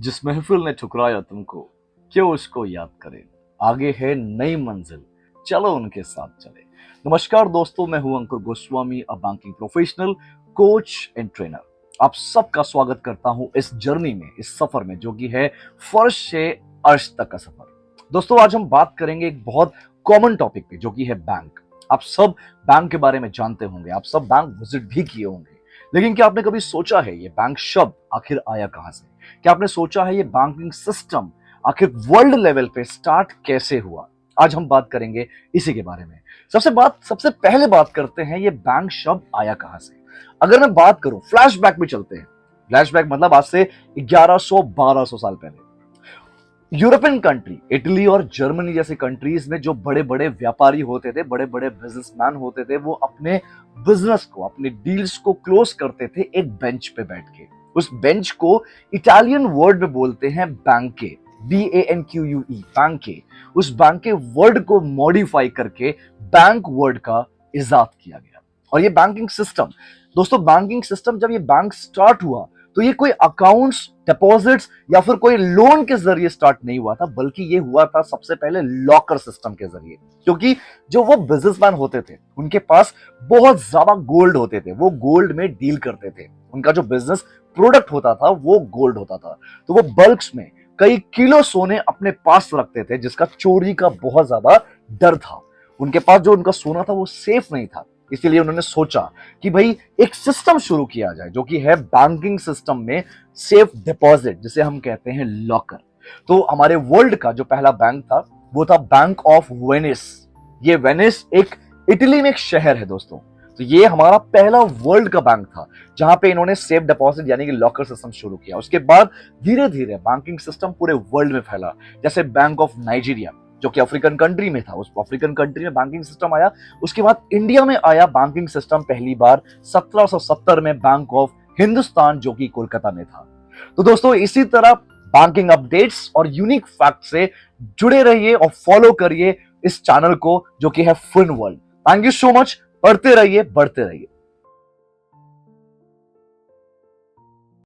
जिस महफिल ने ठुकराया तुमको, क्यों उसको याद करें। आगे है नई मंजिल, चलो उनके साथ चले। नमस्कार दोस्तों, मैं हूं Ankur Goswami, a banking professional, coach and trainer. आप सबका स्वागत करता हूं इस जर्नी में, इस सफर में, जो कि है फर्श से अर्श तक का सफर। दोस्तों, आज हम बात करेंगे एक बहुत कॉमन टॉपिक पे, जो कि है बैंक। आप सब बैंक के बारे में जानते होंगे, आप सब बैंक विजिट भी किए होंगे, लेकिन क्या आपने कभी सोचा है ये बैंक शब्द आखिर आया कहां से? क्या आपने सोचा है ये बैंकिंग सिस्टम आखिर वर्ल्ड लेवल पे स्टार्ट कैसे हुआ? आज हम बात करेंगे इसी के बारे में। सबसे पहले बात करते हैं ये बैंक शब्द आया कहां से। अगर मैं बात करूं, फ्लैशबैक में चलते हैं। फ्लैशबैक मतलब आज से 1100-1200 साल पहले यूरोपियन कंट्री, इटली और जर्मनी जैसी कंट्रीज में जो बड़े बड़े व्यापारी होते थे, बड़े बड़े बिजनेसमैन होते थे, वो अपने बिजनेस को, अपने डील्स को क्लोज करते थे एक बेंच पे बैठ के। उस बेंच को इटालियन वर्ड में बोलते हैं बैंके, BANQUE, बैंके। उस बैंके वर्ड को मॉडिफाई करके बैंक वर्ड का इजाद किया गया। और ये बैंकिंग सिस्टम, दोस्तों, बैंकिंग सिस्टम जब ये बैंक स्टार्ट हुआ तो ये कोई अकाउंट्स, डिपॉजिट्स या फिर कोई लोन के जरिए स्टार्ट नहीं हुआ था, बल्कि ये हुआ था सबसे पहले लॉकर सिस्टम के जरिए। क्योंकि जो वो बिजनेसमैन होते थे, उनके पास बहुत ज्यादा गोल्ड होते थे, वो गोल्ड में डील करते थे। उनका जो बिजनेस प्रोडक्ट होता था वो गोल्ड होता था, तो वो बल्क्स में कई किलो सोने अपने पास रखते थे, जिसका चोरी का बहुत ज्यादा डर था। उनके पास जो उनका सोना था वो सेफ नहीं था, इसीलिए उन्होंने सोचा कि भाई एक सिस्टम शुरू किया जाए, जो कि है बैंकिंग सिस्टम में सेफ डिपॉजिट, जिसे हम कहते हैं लॉकर। तो हमारे वर्ल्ड का जो पहला बैंक था वो था बैंक ऑफ वेनिस। ये वेनिस एक इटली में एक शहर है दोस्तों। तो ये हमारा पहला वर्ल्ड का बैंक था जहां पे इन्होंने सेफ डिपॉजिट यानी कि लॉकर सिस्टम शुरू किया। उसके बाद धीरे धीरे बैंकिंग सिस्टम पूरे वर्ल्ड में फैला। जैसे बैंक ऑफ नाइजीरिया, जो कि अफ्रीकन कंट्री में था, उस अफ्रीकन कंट्री में बैंकिंग सिस्टम आया। उसके बाद इंडिया में आया बैंकिंग सिस्टम पहली बार 1770 में बैंक ऑफ हिंदुस्तान, जो कि कोलकाता में था। तो दोस्तों, इसी तरह बैंकिंग अपडेट्स और यूनिक फैक्ट से जुड़े रहिए और फॉलो करिए इस चैनल को, जो कि है Fin World. Thank you so much. पढ़ते रहिए, बढ़ते रहिए।